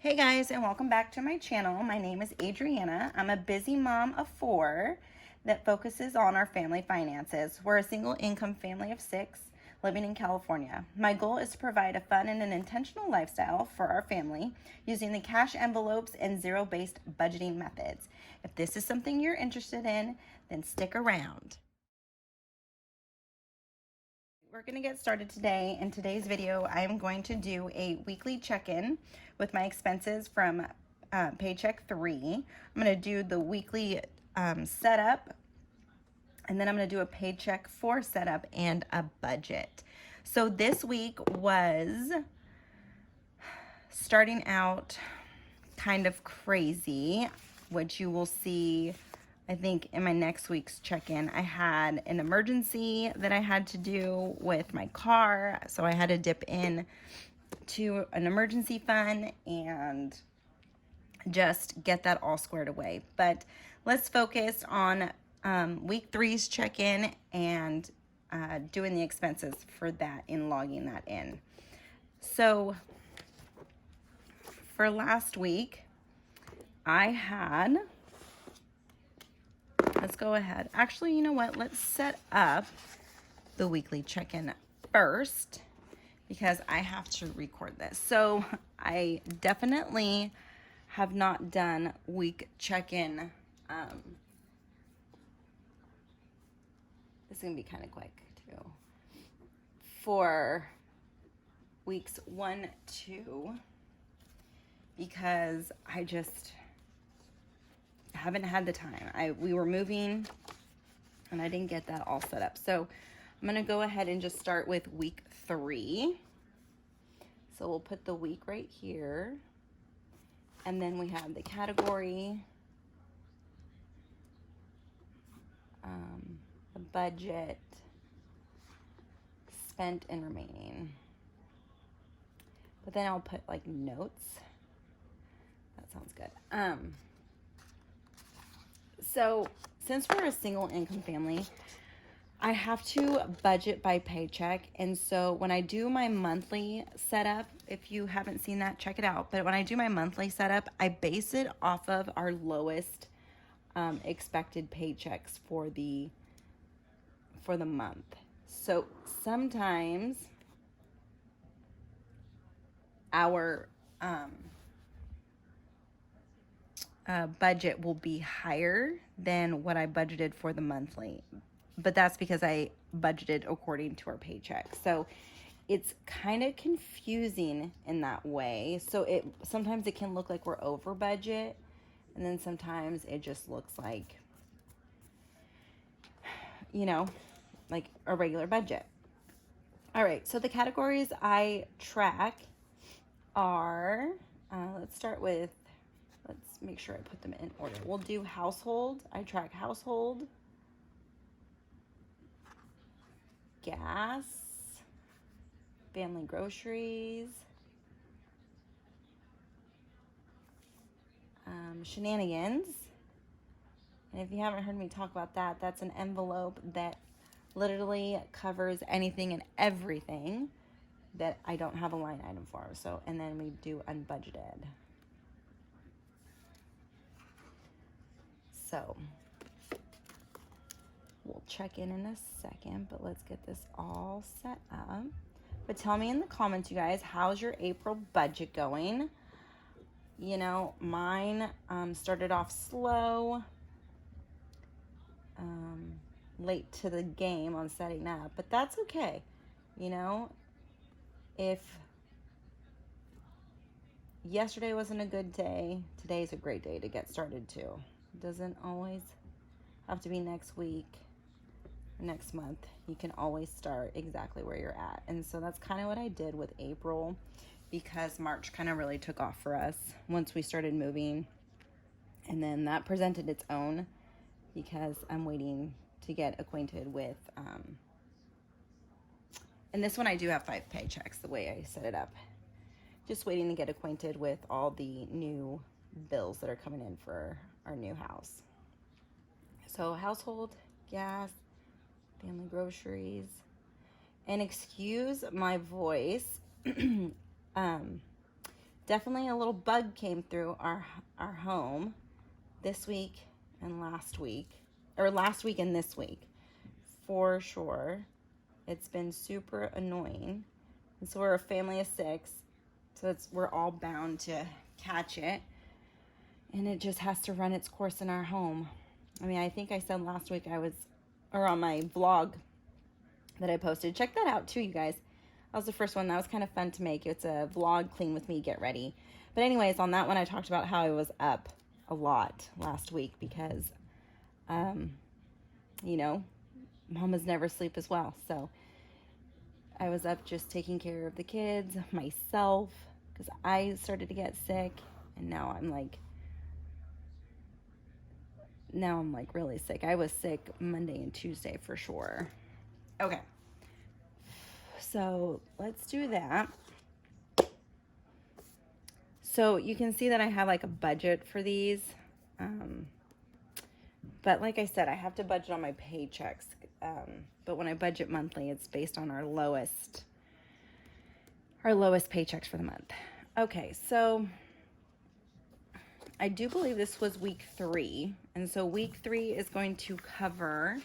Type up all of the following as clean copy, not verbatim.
Hey guys, and welcome back to my channel. My name is Adriana. I'm a busy mom of 4 that focuses on our family finances. We're a single income family of 6 living in California. My goal is to provide a fun and an intentional lifestyle for our family using the cash envelopes and zero-based budgeting methods. If this is something you're interested in, then stick around. We're going to get started today. In today's video, I am going to do a weekly check-in with my expenses from Paycheck 3. I'm going to do the weekly setup, and then I'm going to do a Paycheck 4 setup and a budget. So this week was starting out kind of crazy, which you will see I think in my next week's check-in. I had an emergency that I had to do with my car, so I had to dip in to an emergency fund and just get that all squared away. But let's focus on week 3's check-in and doing the expenses for that and logging that in. So for last week, I had, let's go ahead. Actually, you know what? Let's set up the weekly check-in first because I have to record this. So I definitely have not done week check-in. This is going to be kind of quick too. For weeks 1, 2, because I just haven't had the time. We were moving and I didn't get that all set up. So I'm going to go ahead and just start with week 3. So we'll put the week right here. And then we have the category, the budget, spent and remaining. But then I'll put like notes. That sounds good. So since we're a single income family, I have to budget by paycheck. And so when I do my monthly setup, if you haven't seen that, check it out. But when I do my monthly setup, I base it off of our lowest expected paychecks for the month. So sometimes our budget will be higher than what I budgeted for the monthly, but that's because I budgeted according to our paycheck. So it's kind of confusing in that way. So sometimes it can look like we're over budget, and then sometimes it just looks like, you know, like a regular budget. All right, so the categories I track are, let's make sure I put them in order. We'll do household. I track household, gas, family groceries, shenanigans. And if you haven't heard me talk about that, that's an envelope that literally covers anything and everything that I don't have a line item for. So, and then we do unbudgeted. So we'll check in a second, but let's get this all set up. But tell me in the comments, you guys, how's your April budget going? You know, mine started off slow, late to the game on setting up, but that's okay. You know, if yesterday wasn't a good day, today's a great day to get started too. It doesn't always have to be next week, next month. You can always start exactly where you're at. And so that's kind of what I did with April, because March kind of really took off for us once we started moving. And then that presented its own because I'm waiting to get acquainted with, and this one I do have 5 paychecks the way I set it up. Just waiting to get acquainted with all the new bills that are coming in for our new house. So household, gas, family groceries, and excuse my voice. definitely a little bug came through our home this week and last week, or last week and this week, for sure. It's been super annoying. And so we're a family of 6, so we're all bound to catch it. And it just has to run its course in our home. I mean, I think I said last week or on my vlog that I posted. Check that out too, you guys. That was the first one. That was kind of fun to make. It's a vlog, clean with me, get ready. But anyways, on that one, I talked about how I was up a lot last week because, you know, mamas never sleep as well. So I was up just taking care of the kids, myself, because I started to get sick. And now I'm like really sick. I was sick Monday and Tuesday for sure. Okay. So let's do that. So you can see that I have like a budget for these. But like I said, I have to budget on my paychecks. But when I budget monthly, it's based on our lowest paychecks for the month. Okay, so I do believe this was week 3. And so week 3 is going to cover,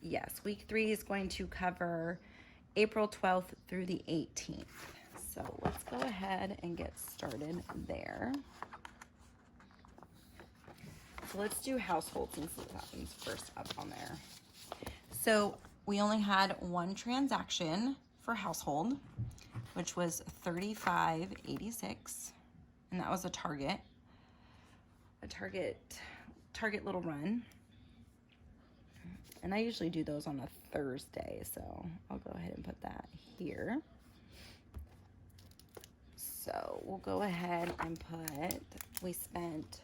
yes, week 3 is going to cover April 12th through the 18th. So let's go ahead and get started there. So let's do households and see what happens first up on there. So we only had one transaction for household, which was $35.86. And that was a Target little run. And I usually do those on a Thursday, so I'll go ahead and put that here. So we'll go ahead and we spent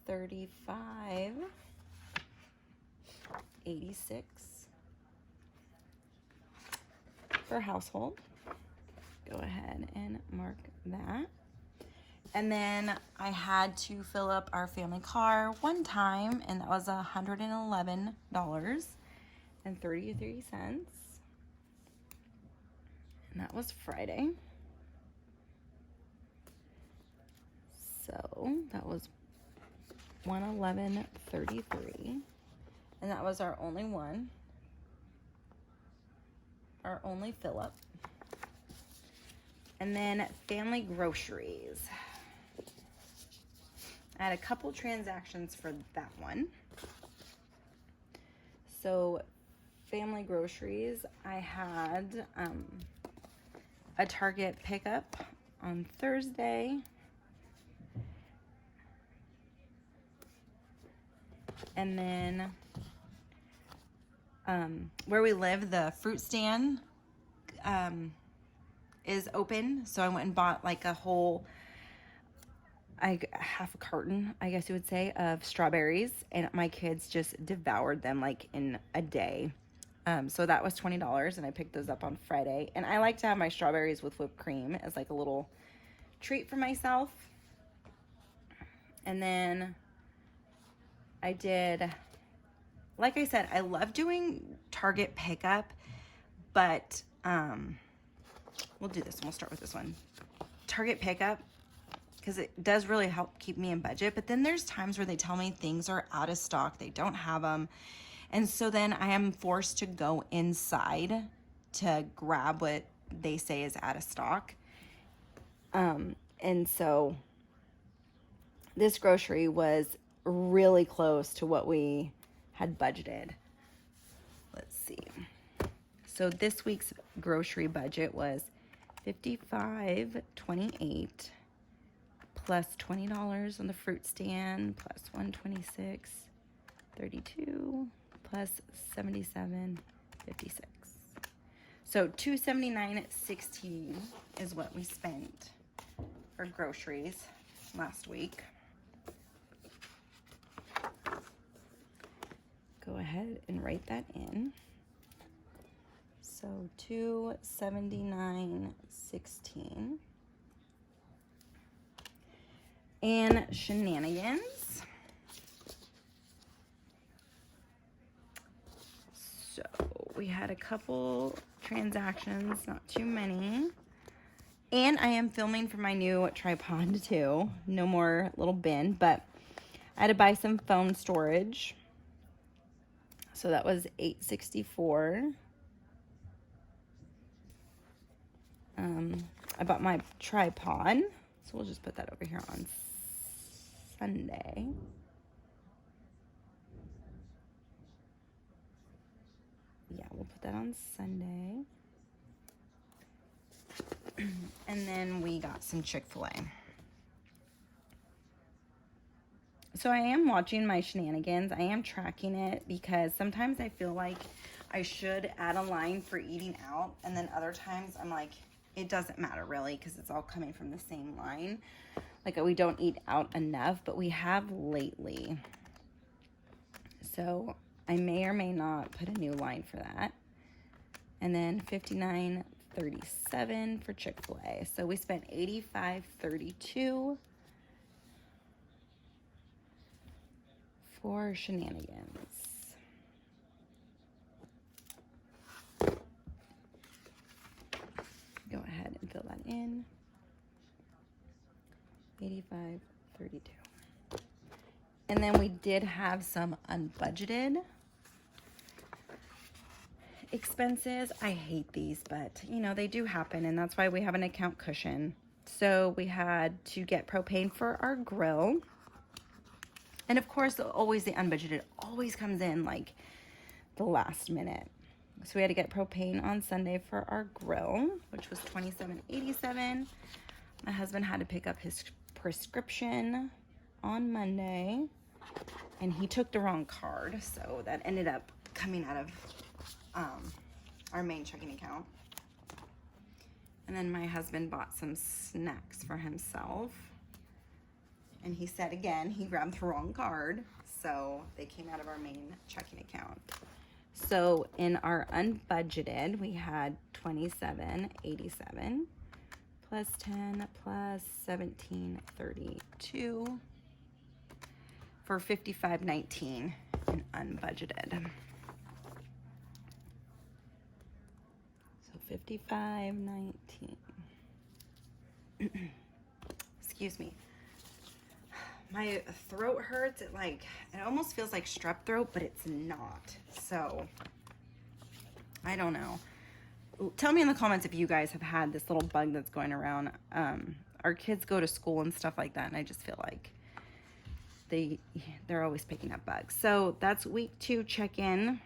$35.86 for household. Go ahead and mark that. And then I had to fill up our family car one time, and that was $111.33. And that was Friday. So that was $111.33. And that was our only one. Our only fill up. And then family groceries. I had a couple transactions for that one. So family groceries, I had a Target pickup on Thursday. And then where we live, the fruit stand is open. So I went and bought like half a carton, I guess you would say, of strawberries, and my kids just devoured them like in a day. So that was $20, and I picked those up on Friday. And I like to have my strawberries with whipped cream as like a little treat for myself. And then I did, like I said, I love doing Target pickup, but we'll do this one. We'll start with this one. Target pickup, because it does really help keep me in budget. But then there's times where they tell me things are out of stock. They don't have them. And so then I am forced to go inside to grab what they say is out of stock. And so this grocery was really close to what we had budgeted. Let's see. So this week's grocery budget was $55.28 plus $20 on the fruit stand plus $126.32 plus $77.56. So $279.16 is what we spent for groceries last week. Go ahead and write that in. So $279.16. And shenanigans. So we had a couple transactions, not too many. And I am filming for my new tripod too. No more little bin, but I had to buy some phone storage. So that was $864. I bought my tripod. So we'll just put that over here on Sunday. Yeah, we'll put that on Sunday. And then we got some Chick-fil-A. So I am watching my shenanigans. I am tracking it because sometimes I feel like I should add a line for eating out. And then other times I'm like, it doesn't matter really because it's all coming from the same line. Like we don't eat out enough, but we have lately. So I may or may not put a new line for that. And then $59.37 for Chick-fil-A. So we spent $85.32 for shenanigans. Go ahead and fill that in. $85.32. And then we did have some unbudgeted expenses. I hate these, but you know, they do happen, and that's why we have an account cushion. So we had to get propane for our grill. And of course, always the unbudgeted always comes in like the last minute. So we had to get propane on Sunday for our grill, which was $27.87. My husband had to pick up his prescription on Monday, and he took the wrong card, so that ended up coming out of our main checking account. And then my husband bought some snacks for himself, and he said again he grabbed the wrong card, so they came out of our main checking account. So in our unbudgeted we had $27.87 plus 10 plus $17.32 for $55.19 in unbudgeted. $55.19. Excuse me. My throat hurts. It almost feels like strep throat, but it's not. So I don't know. Tell me in the comments if you guys have had this little bug that's going around. Our kids go to school and stuff like that, and I just feel like they're always picking up bugs. So that's week 2 check-in.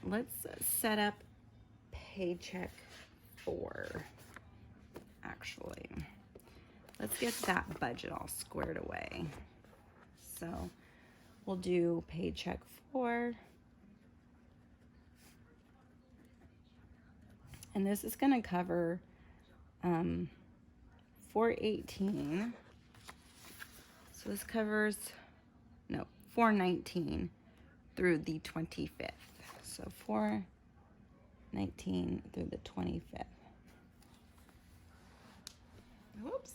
Let's set up paycheck 4, actually. Let's get that budget all squared away. So we'll do paycheck 4. And this is going to cover $418. So this covers, no, $419 through the 25th. So $419 through the 25th. Whoops.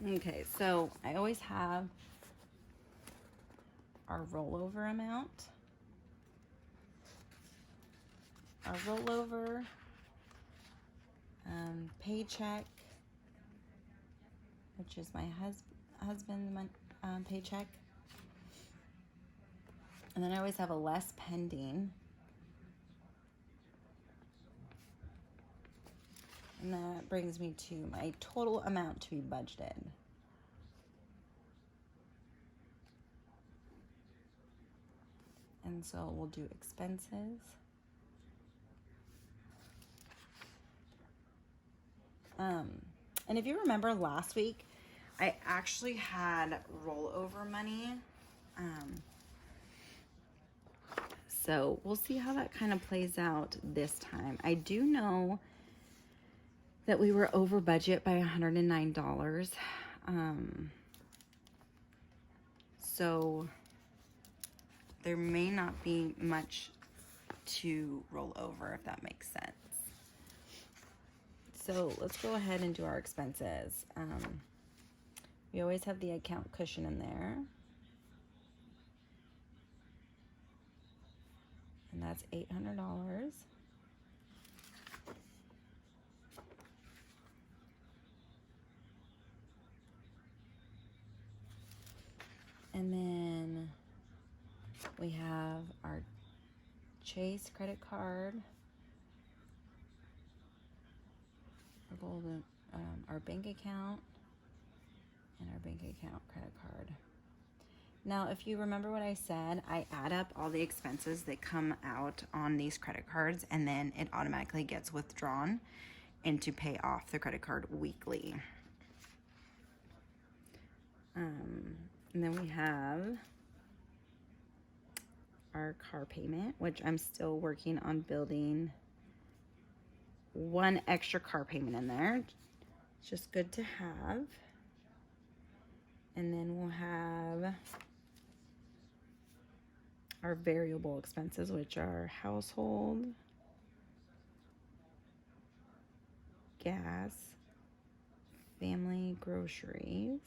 Okay, so I always have our rollover amount. Our rollover paycheck, which is my husband's paycheck. And then I always have a less pending. And that brings me to my total amount to be budgeted. And so we'll do expenses. And if you remember last week, I actually had rollover money. So we'll see how that kind of plays out this time. I do know that we were over budget by $109. So there may not be much to roll over, if that makes sense. So let's go ahead and do our expenses. We always have the account cushion in there. and that's $800. And then we have our Chase credit card, our bank account, and our bank account credit card. Now, if you remember what I said, I add up all the expenses that come out on these credit cards, and then it automatically gets withdrawn and to pay off the credit card weekly. And then we have our car payment, which I'm still working on building one extra car payment in there. It's just good to have. And then we'll have our variable expenses, which are household, gas, family groceries,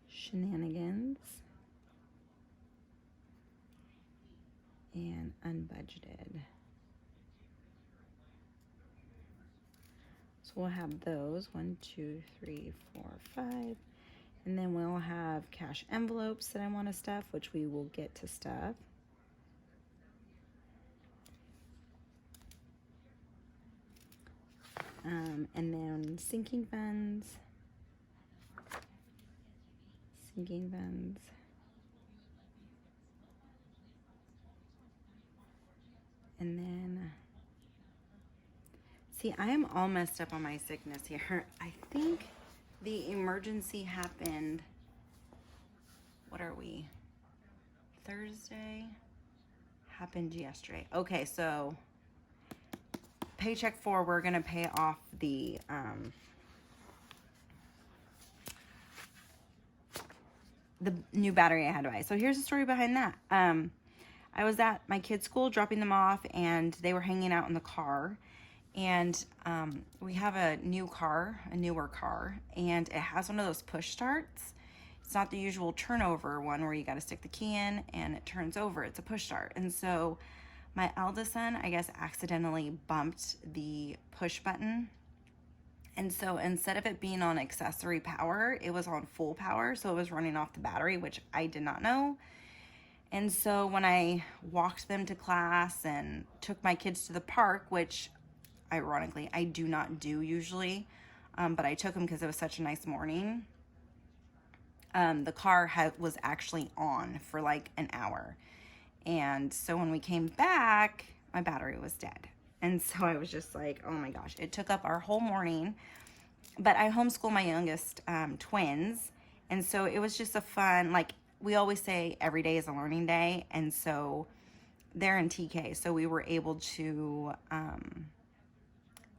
shenanigans, and unbudgeted. So we'll have those 1, 2, 3, 4, 5, and then we'll have cash envelopes that I want to stuff, which we will get to stuff. And then sinking funds. And then, see, I am all messed up on my sickness here. I think the emergency happened, what are we, Thursday? Happened yesterday. Okay, so paycheck 4, we're going to pay off the new battery I had to buy. So here's the story behind that. I was at my kids' school dropping them off, and they were hanging out in the car. And we have a newer car, and it has one of those push starts. It's not the usual turnover one where you got to stick the key in and it turns over. It's a push start. And so my eldest son, I guess, accidentally bumped the push button. And so instead of it being on accessory power, it was on full power. So it was running off the battery, which I did not know. And so when I walked them to class and took my kids to the park, which ironically I do not do usually, but I took them because it was such a nice morning, the car was actually on for like an hour. And so when we came back, my battery was dead. And so I was just like, oh my gosh, it took up our whole morning. But I homeschool my youngest twins. And so it was just a fun, like we always say, every day is a learning day. And so they're in TK. So we were able to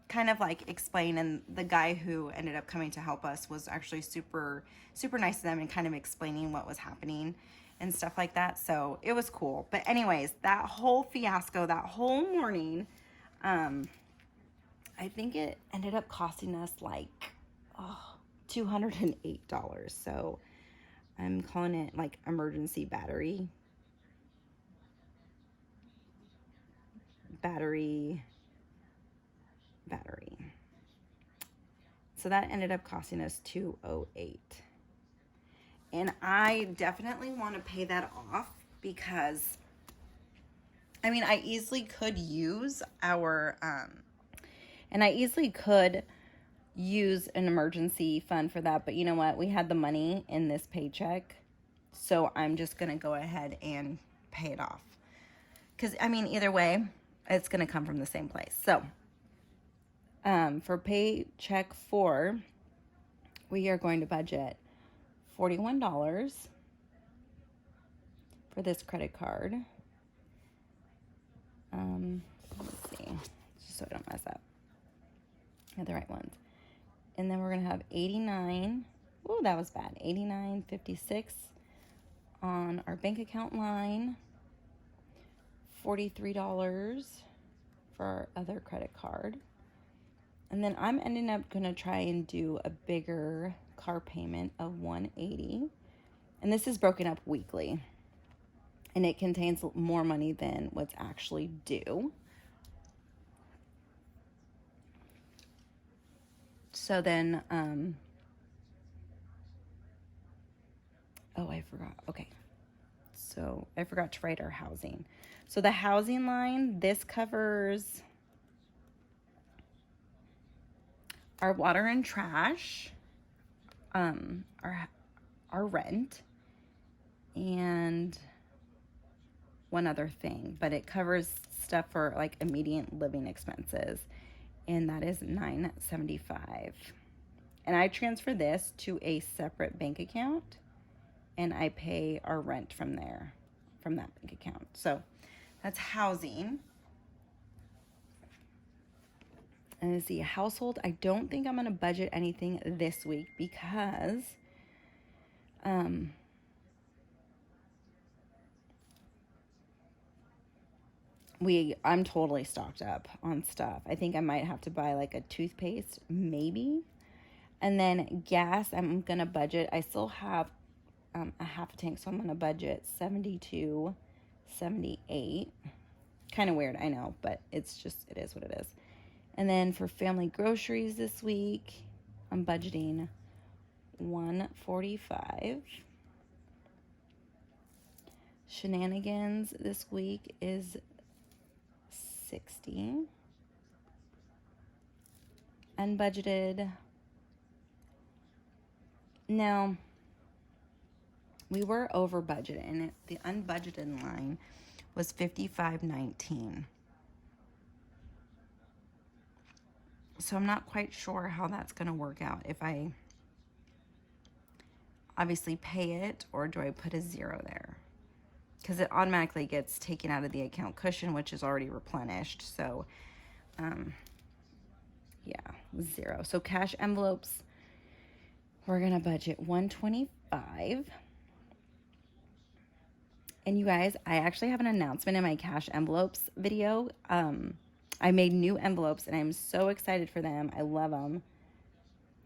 kind of like explain. And the guy who ended up coming to help us was actually super, super nice to them and kind of explaining what was happening and stuff like that. So it was cool. But anyways, that whole fiasco, that whole morning, I think it ended up costing us like $208. So I'm calling it like emergency battery. So that ended up costing us $208. And I definitely want to pay that off because, I mean, I easily could use use an emergency fund for that. But you know what? We had the money in this paycheck. So I'm just going to go ahead and pay it off. Because, I mean, either way, it's going to come from the same place. So for paycheck 4, we are going to budget $41 for this credit card. Let's see, just so I don't mess up. I have the right ones. And then we're gonna have 89. Oh, that was bad. 89.56 on our bank account line. $43 for our other credit card. And then I'm ending up gonna try and do a bigger car payment of $180. And this is broken up weekly. And it contains more money than what's actually due. So then, oh, I forgot. Okay. So I forgot to write our housing. So the housing line, this covers our water and trash, our rent, and one other thing, but it covers stuff for like immediate living expenses, and that is $9.75. And I transfer this to a separate bank account, and I pay our rent from there, from that bank account. So that's housing. And let's see, household, I don't think I'm going to budget anything this week because I'm totally stocked up on stuff. I think I might have to buy like a toothpaste, maybe. And then gas, I'm going to budget. I still have a half a tank, so I'm going to budget $72.78. Kind of weird, I know, but it is what it is. And then for family groceries this week, I'm budgeting $145. Shenanigans this week is $60. Unbudgeted. Now, we were over budget, and the unbudgeted line was $55.19. So I'm not quite sure how that's going to work out. If I obviously pay it, or do I put a zero there? Because it automatically gets taken out of the account cushion, which is already replenished. So, yeah, zero. So cash envelopes, we're going to budget $125. And you guys, I actually have an announcement in my cash envelopes video. I made new envelopes, and I'm so excited for them. I love them.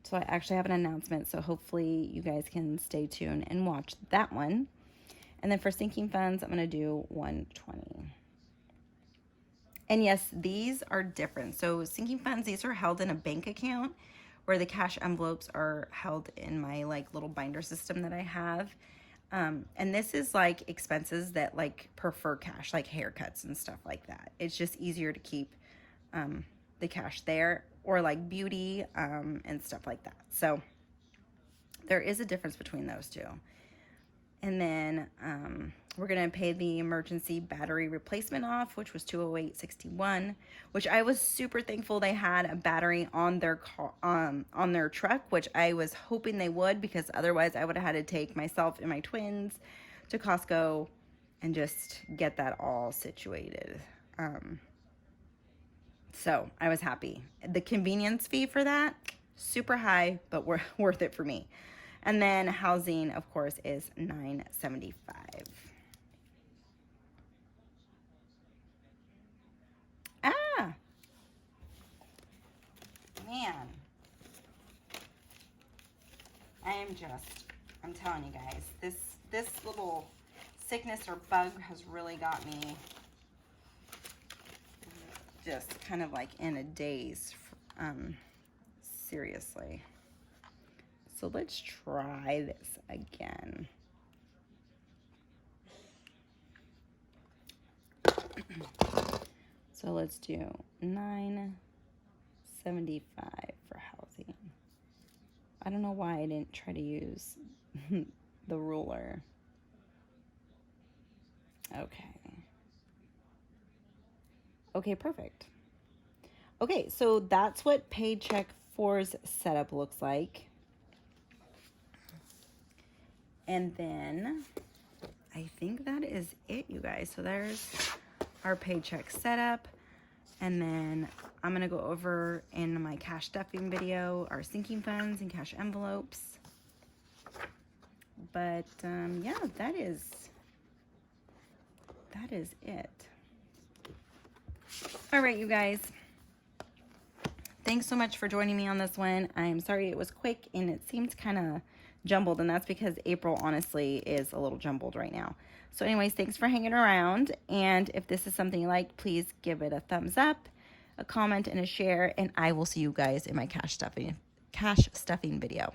So I actually have an announcement, so hopefully you guys can stay tuned and watch that one. And then for sinking funds, I'm going to do $120. And yes, these are different. So sinking funds, these are held in a bank account, where the cash envelopes are held in my like little binder system that I have. And this is like expenses that like prefer cash, like haircuts and stuff like that. It's just easier to keep the cash there, or like beauty and stuff like that. So there is a difference between those two. And then we're going to pay the emergency battery replacement off, which was $208.61, which I was super thankful they had a battery on their car, on their truck, which I was hoping they would, because otherwise I would have had to take myself and my twins to Costco and just get that all situated. So I was happy. The convenience fee for that, super high, but worth it for me. And then housing, of course, is $9.75. Ah, man. I'm telling you guys, this little sickness or bug has really got me just kind of like in a daze, seriously. So let's try this again. So let's do $9.75 for housing. I don't know why I didn't try to use the ruler. Okay, perfect. Okay, so that's what Paycheck 4's setup looks like. And then I think that is it, you guys. So there's our paycheck setup. And then I'm going to go over in my cash stuffing video our sinking funds and cash envelopes. But yeah, that is it. All right, you guys. Thanks so much for joining me on this one. I'm sorry it was quick and it seemed kind of jumbled, and that's because April honestly is a little jumbled right now. So anyways, thanks for hanging around, and if this is something you like, please give it a thumbs up, a comment, and a share, and I will see you guys in my cash stuffing video.